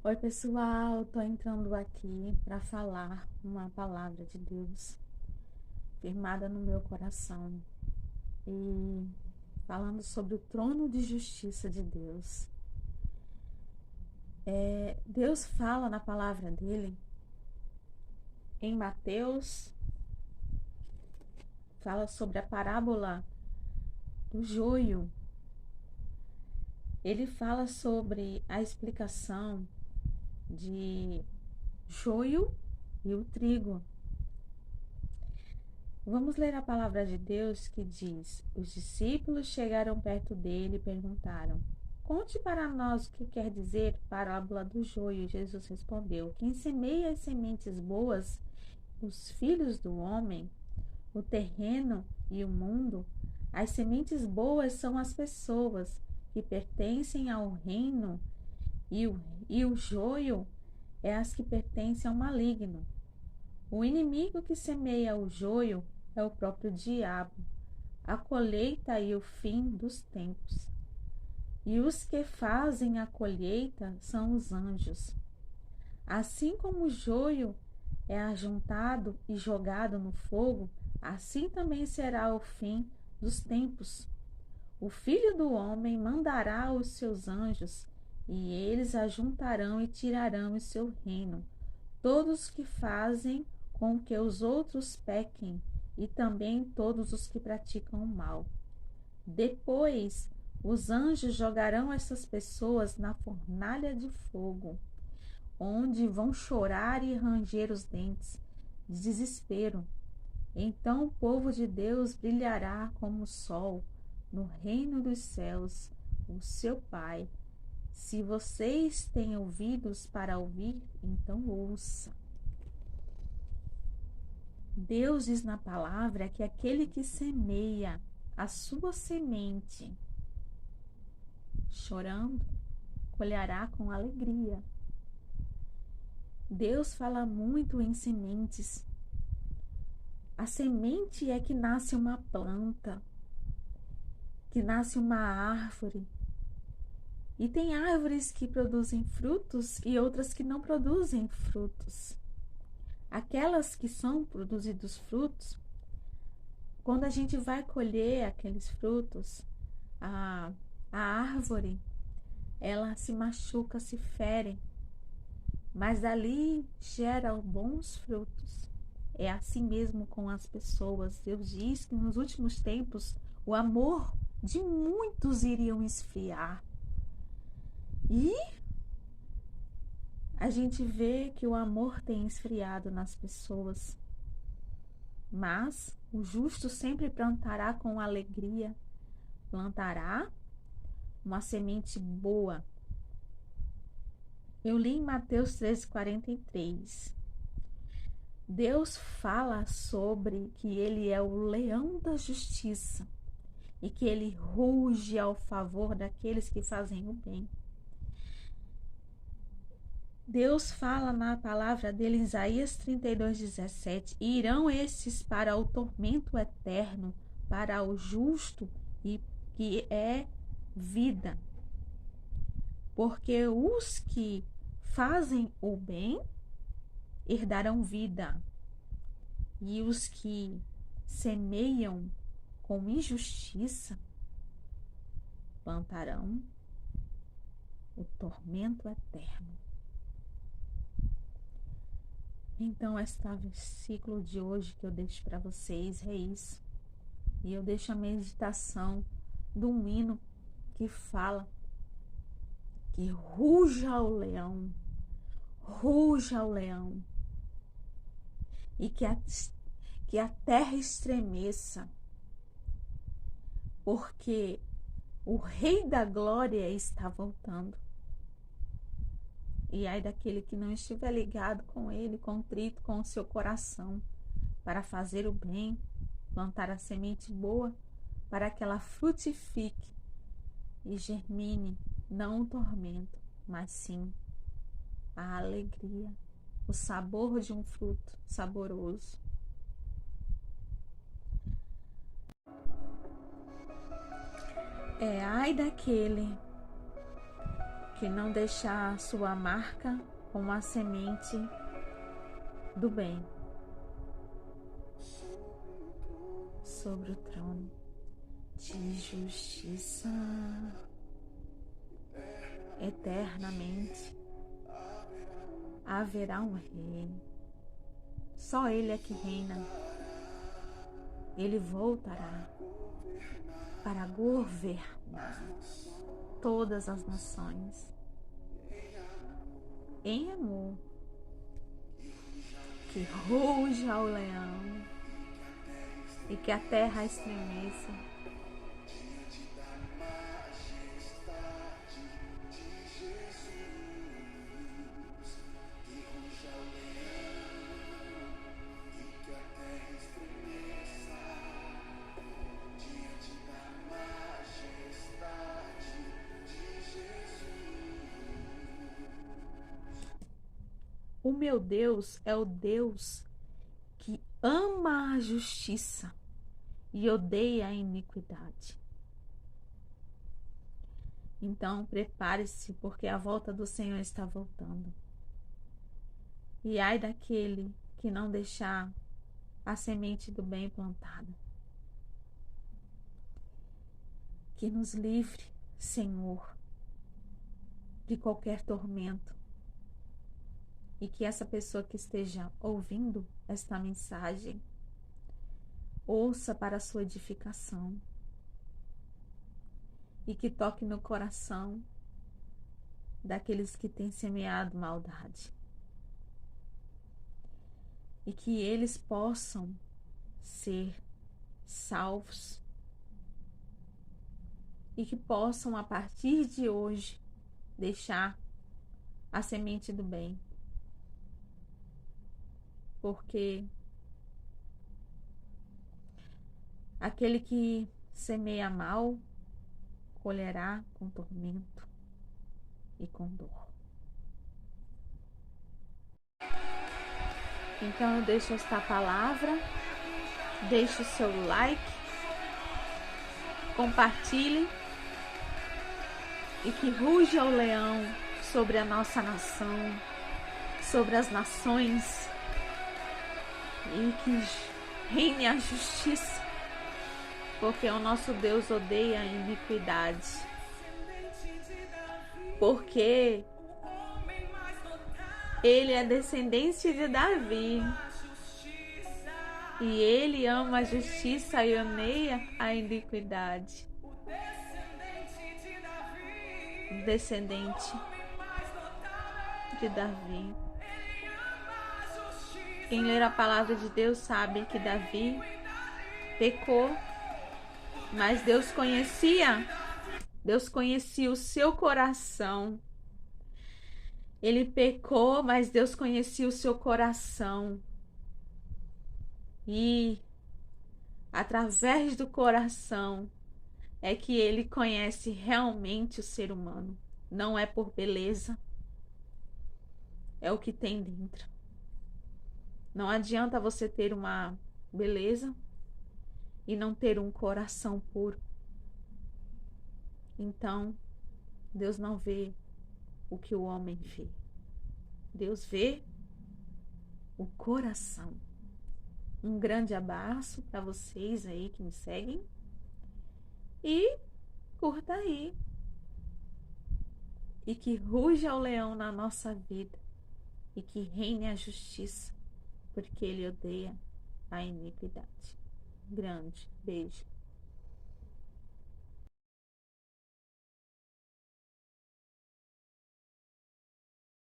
Oi, pessoal, tô entrando aqui para falar uma palavra de Deus firmada no meu coração e falando sobre o trono de justiça de Deus. Deus fala na palavra dele em Mateus, fala sobre a parábola do joio. Ele fala sobre a explicação de joio e o trigo. Vamos ler a palavra de Deus que diz: Os discípulos chegaram perto dele e perguntaram: Conte para nós o que quer dizer parábola do joio. Jesus respondeu: Quem semeia as sementes boas, os filhos do homem, o terreno e o mundo, as sementes boas são as pessoas que pertencem ao reino, e o joio é as que pertencem ao maligno. O inimigo que semeia o joio é o próprio diabo, a colheita e o fim dos tempos. E os que fazem a colheita são os anjos. Assim como o joio é ajuntado e jogado no fogo, assim também será o fim dos tempos. O Filho do Homem mandará os seus anjos, e eles ajuntarão e tirarão em seu reino todos os que fazem com que os outros pequem e também todos os que praticam o mal. Depois, os anjos jogarão essas pessoas na fornalha de fogo, onde vão chorar e ranger os dentes de desespero. Então o povo de Deus brilhará como o sol no reino dos céus, o seu Pai. Se vocês têm ouvidos para ouvir, então ouça. Deus diz na palavra que aquele que semeia a sua semente chorando, colherá com alegria. Deus fala muito em sementes. A semente é que nasce uma planta, que nasce uma árvore. E tem árvores que produzem frutos e outras que não produzem frutos. Aquelas que são produzidos frutos, quando a gente vai colher aqueles frutos, a, a árvore, ela se machuca, se fere, mas dali gera bons frutos. É assim mesmo com as pessoas. Deus diz que nos últimos tempos o amor de muitos iriam esfriar. E a gente vê que o amor tem esfriado nas pessoas. Mas o justo sempre plantará com alegria, plantará uma semente boa. Eu li em Mateus 13:43. Deus fala sobre que ele é o leão da justiça e que ele ruge ao favor daqueles que fazem o bem. Deus fala na palavra dele em Isaías 32:17: irão estes para o tormento eterno, para o justo e que é vida. Porque os que fazem o bem herdarão vida, e os que semeiam com injustiça plantarão o tormento eterno. Então, este versículo de hoje que eu deixo para vocês é isso. E eu deixo a meditação de um hino que fala que ruja o leão, e que a terra estremeça, porque o Rei da Glória está voltando. E ai daquele que não estiver ligado com ele, contrito com o seu coração, para fazer o bem, plantar a semente boa, para que ela frutifique e germine, não o tormento, mas sim a alegria, o sabor de um fruto saboroso. Ai daquele que não deixar sua marca como a semente do bem sobre o trono de justiça. Eternamente haverá um rei. Só Ele é que reina. Ele voltará para governar todas as nações em amor. Que ruja o leão e que a terra estremeça. O meu Deus é o Deus que ama a justiça e odeia a iniquidade. Então, prepare-se, porque a volta do Senhor está voltando. E ai daquele que não deixar a semente do bem plantada. Que nos livre, Senhor, de qualquer tormento. E que essa pessoa que esteja ouvindo esta mensagem ouça para a sua edificação. E que toque no coração daqueles que têm semeado maldade. E que eles possam ser salvos. E que possam, a partir de hoje, deixar a semente do bem. Porque aquele que semeia mal, colherá com tormento e com dor. Então eu deixo esta palavra, deixe o seu like, compartilhe e que ruja o leão sobre a nossa nação, sobre as nações e que reine a justiça, porque o nosso Deus odeia a iniquidade. Porque Ele é descendente de Davi e Ele ama a justiça e odeia a iniquidade. Descendente de Davi. Quem ler a palavra de Deus sabe que Davi pecou, mas Deus conhecia o seu coração. Ele pecou, mas Deus conhecia o seu coração. E através do coração é que ele conhece realmente o ser humano. Não é por beleza, é o que tem dentro. Não adianta você ter uma beleza e não ter um coração puro. Então, Deus não vê o que o homem vê. Deus vê o coração. Um grande abraço para vocês aí que me seguem. E curta aí. E que ruja o leão na nossa vida. E que reine a justiça. Porque ele odeia a iniquidade. Grande beijo.